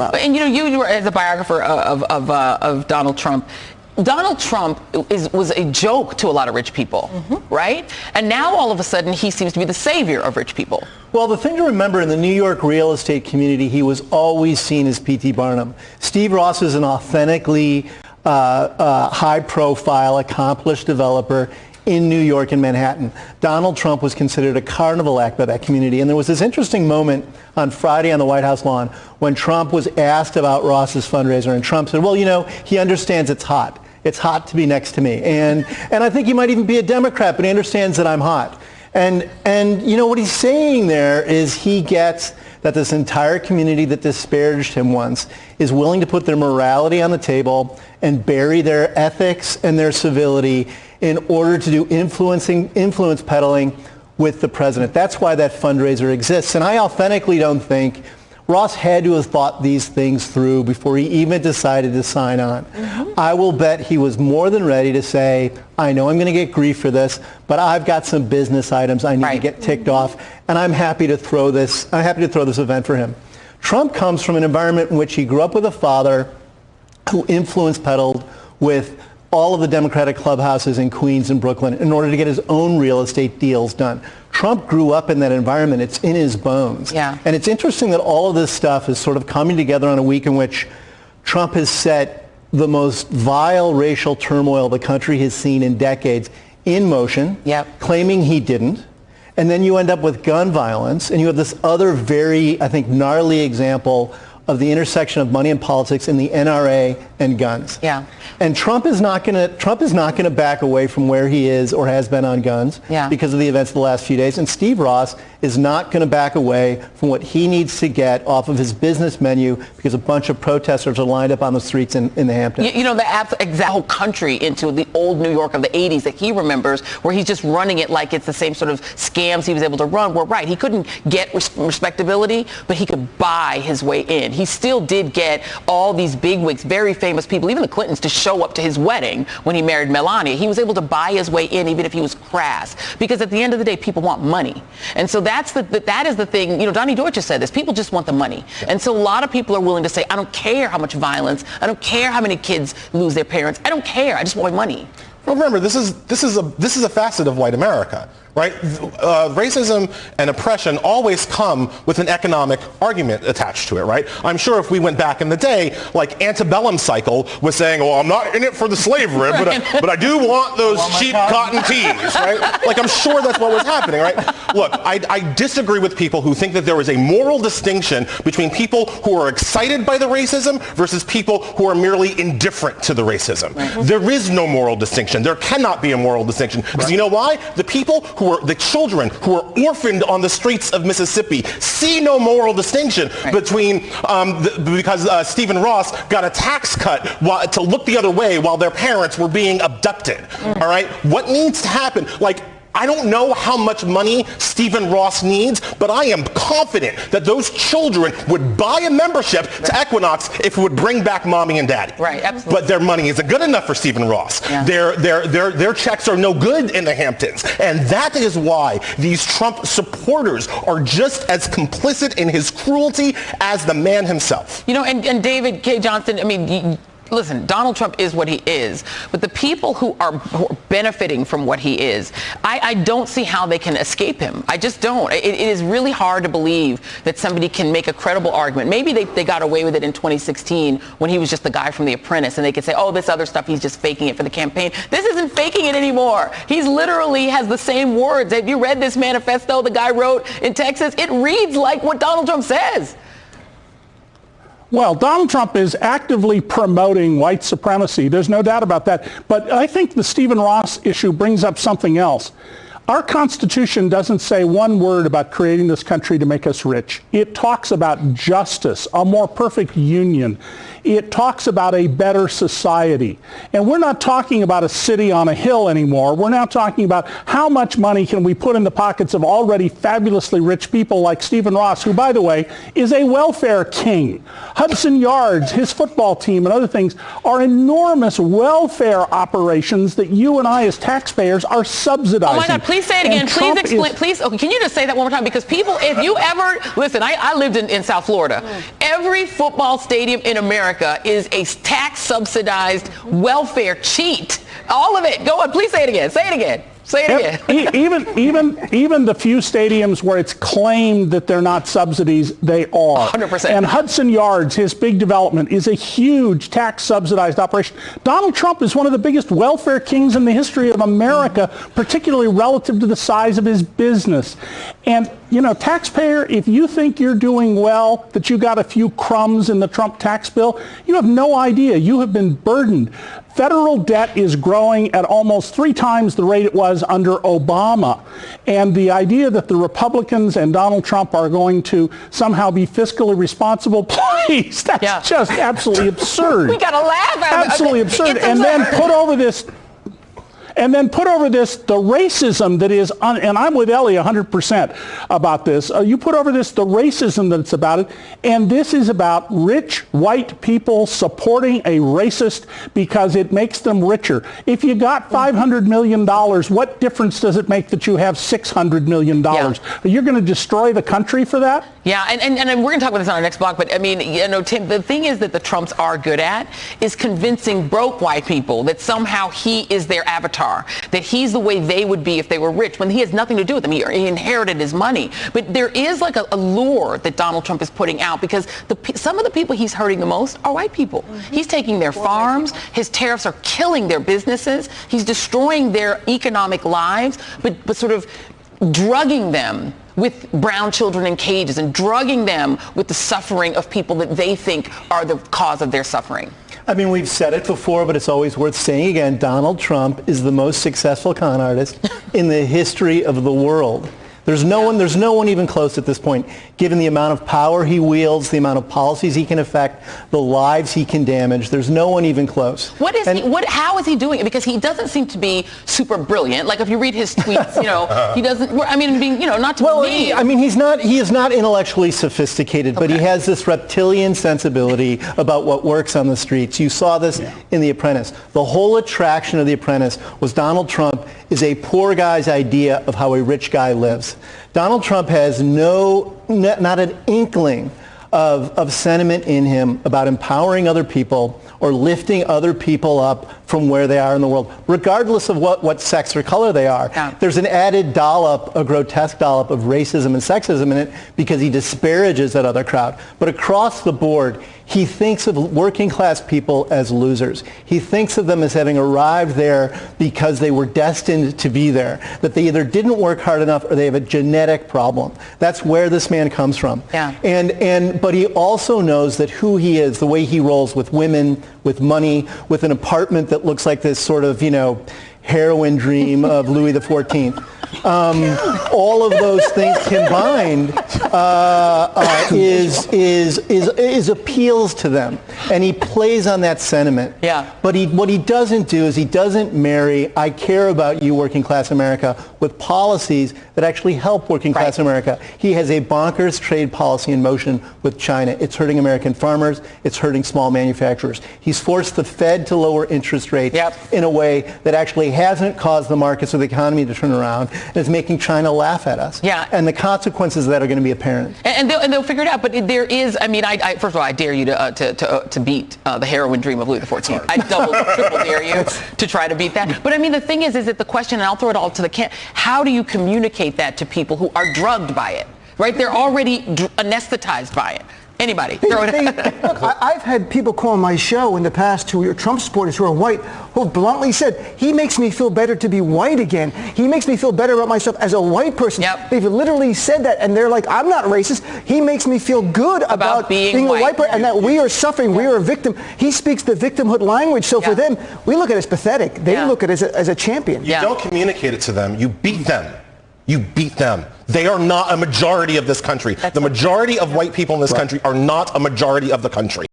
And you were as a biographer of Donald Trump. Donald Trump was a joke to a lot of rich people, right? And now all of a sudden he seems to be the savior of rich people. Well, the thing to remember in the New York real estate community, he was always seen as P.T. Barnum. Steve Ross is an authentically high-profile, accomplished developer in New York and Manhattan. Donald Trump was considered a carnival act by that community. And there was this interesting moment on Friday on the White House lawn when Trump was asked about Ross's fundraiser. And Trump said, well, he understands it's hot. It's hot to be next to me. And I think he might even be a Democrat, but he understands that I'm hot. And what he's saying there is he gets that this entire community that disparaged him once is willing to put their morality on the table and bury their ethics and their civility in order to do influence peddling with the president. That's why that fundraiser exists. And I authentically don't think Ross had to have thought these things through before he even decided to sign on. I will bet he was more than ready to say, I know I'm going to get grief for this, but I've got some business items I need to get ticked off, and I'm happy to throw this event for him. Trump comes from an environment in which he grew up with a father who influence peddled with all of the Democratic clubhouses in Queens and Brooklyn in order to get his own real estate deals done. Trump grew up in that environment. It's in his bones. Yeah. And it's interesting that all of this stuff is sort of coming together on a week in which Trump has set the most vile racial turmoil the country has seen in decades in motion, claiming he didn't. And then you end up with gun violence, and you have this other very, I think, gnarly example of the intersection of money and politics in the NRA and guns. Yeah. And Trump is not going to back away from where he is or has been on guns because of the events of the last few days. And Steve Ross is not going to back away from what he needs to get off of his business menu because a bunch of protesters are lined up on the streets in the Hamptons. The exact whole country into the old New York of the 80s that he remembers, where he's just running it like it's the same sort of scams he was able to run. Well, right, he couldn't get respectability, but he could buy his way in. He still did get all these bigwigs, very famous people, even the Clintons, to show up to his wedding when he married Melania. He was able to buy his way in, even if he was crass, because at the end of the day, people want money. And so that is the thing. Donnie Deutsch has said this. People just want the money. And so a lot of people are willing to say, I don't care how much violence. I don't care how many kids lose their parents. I don't care. I just want my money. Well, remember, this is a facet of white America, right? Racism and oppression always come with an economic argument attached to it, right? I'm sure if we went back in the day, like antebellum cycle was saying, well, I'm not in it for the slave rib, but I do want those cheap cotton tees, right? Like, I'm sure that's what was happening, right? Look, I disagree with people who think that there is a moral distinction between people who are excited by the racism versus people who are merely indifferent to the racism. There is no moral distinction. There cannot be a moral distinction. Because you know why? The children who are orphaned on the streets of Mississippi see no moral distinction between, because Stephen Ross got a tax cut to look the other way while their parents were being abducted. All right? What needs to happen? Like, I don't know how much money Stephen Ross needs, but I am confident that those children would buy a membership to Equinox if it would bring back mommy and daddy. Right, absolutely. But their money isn't good enough for Stephen Ross. Their checks are no good in the Hamptons. And that is why these Trump supporters are just as complicit in his cruelty as the man himself. And David K. Johnston, I mean, listen, Donald Trump is what he is, but the people who are benefiting from what he is, I don't see how they can escape him. I just don't. It is really hard to believe that somebody can make a credible argument. Maybe they got away with it in 2016 when he was just the guy from The Apprentice, and they could say, oh, this other stuff, he's just faking it for the campaign. This isn't faking it anymore. He's literally has the same words. Have you read this manifesto the guy wrote in Texas? It reads like what Donald Trump says. Well, Donald Trump is actively promoting white supremacy. There's no doubt about that. But I think the Stephen Ross issue brings up something else. Our Constitution doesn't say one word about creating this country to make us rich. It talks about justice, a more perfect union. it talks about a better society. And we're not talking about a city on a hill anymore. We're now talking about how much money can we put in the pockets of already fabulously rich people like Stephen Ross, who, by the way, is a welfare king. Hudson Yards, his football team, and other things are enormous welfare operations that you and I as taxpayers are subsidizing. Oh my God, please say it again. Please explain. Please, okay, can you just say that one more time? Because people, if you ever, listen, I lived in South Florida. Every football stadium in America is a tax subsidized welfare cheat. All of it. Go on, please say it again. Say it again. Say it again. Even the few stadiums where it's claimed that they're not subsidies, they are. 100%. And Hudson Yards, his big development, is a huge tax-subsidized operation. Donald Trump is one of the biggest welfare kings in the history of America, particularly relative to the size of his business. And, you know, taxpayer, if you think you're doing well, that you got a few crumbs in the Trump tax bill, you have no idea. You have been burdened. Federal debt is growing at almost 3 times the rate it was under Obama. And the idea that the Republicans and Donald Trump are going to somehow be fiscally responsible, please, that's just absolutely absurd. We got to laugh at it. Absolutely absurd. And then put over this the racism that is, and I'm with Ellie 100% about this. You put over this the racism that's about it, and this is about rich white people supporting a racist because it makes them richer. If you got $500 million, what difference does it make that you have $600 million? Yeah. You're going to destroy the country for that? Yeah, and we're going to talk about this on our next block, but I mean, you know, Tim, the thing is that the Trumps are good at is convincing broke white people that somehow he is their avatar, that he's the way they would be if they were rich, when he has nothing to do with them. He inherited his money. But there is like a lure that Donald Trump is putting out because some of the people he's hurting the most are white people. Mm-hmm. He's taking their farms. His tariffs are killing their businesses. He's destroying their economic lives, but sort of drugging them with brown children in cages and drugging them with the suffering of people that they think are the cause of their suffering. I mean, we've said it before, but it's always worth saying again. Donald Trump is the most successful con artist in the history of the world. There's no one even close at this point, given the amount of power he wields, the amount of policies he can affect, the lives he can damage. There's no one even close. How is he doing it? Because he doesn't seem to be super brilliant. Like if you read his tweets, you know, he doesn't, I mean, being, you know, not to me. I mean, he is not intellectually sophisticated, but he has this reptilian sensibility about what works on the streets. You saw this in The Apprentice. The whole attraction of The Apprentice was Donald Trump is a poor guy's idea of how a rich guy lives. Donald Trump has not an inkling of sentiment in him about empowering other people or lifting other people up from where they are in the world, regardless of what sex or color they are. Yeah. There's an added dollop, a grotesque dollop of racism and sexism in it because he disparages that other crowd. But across the board, he thinks of working class people as losers. He thinks of them as having arrived there because they were destined to be there, that they either didn't work hard enough or they have a genetic problem. That's where this man comes from. Yeah. But he also knows that who he is, the way he rolls with women, with money, with an apartment that looks like this sort of, you know, heroin dream of Louis XIV. All of those things combined is appeals to them, and he plays on that sentiment. Yeah. But what he doesn't do is he doesn't marry "I care about you, working class America" with policies that actually help working class America. He has a bonkers trade policy in motion with China. It's hurting American farmers. It's hurting small manufacturers. He's forced the Fed to lower interest rates in a way that actually hasn't caused the markets or the economy to turn around, and is making China laugh at us. Yeah. And the consequences of that are going to be apparent. And they'll figure it out. But there is, I mean, first of all, I dare you to beat the heroin dream of Louis XIV. I triple dare you to try to beat that. But I mean, the thing is that the question, and I'll throw it all to the can, how do you communicate that to people who are drugged by it? Right? They're already anesthetized by it. Anybody. Look, I've had people call on my show in the past who are Trump supporters who are white who bluntly said, he makes me feel better to be white again. He makes me feel better about myself as a white person. Yep. They've literally said that, and they're like, I'm not racist. He makes me feel good about being a white person, and that we are suffering. We are a victim. He speaks the victimhood language. So for them, we look at it as pathetic. They look at it as a champion. You don't communicate it to them. You beat them. You beat them. They are not a majority of this country. The majority of white people in this country are not a majority of the country.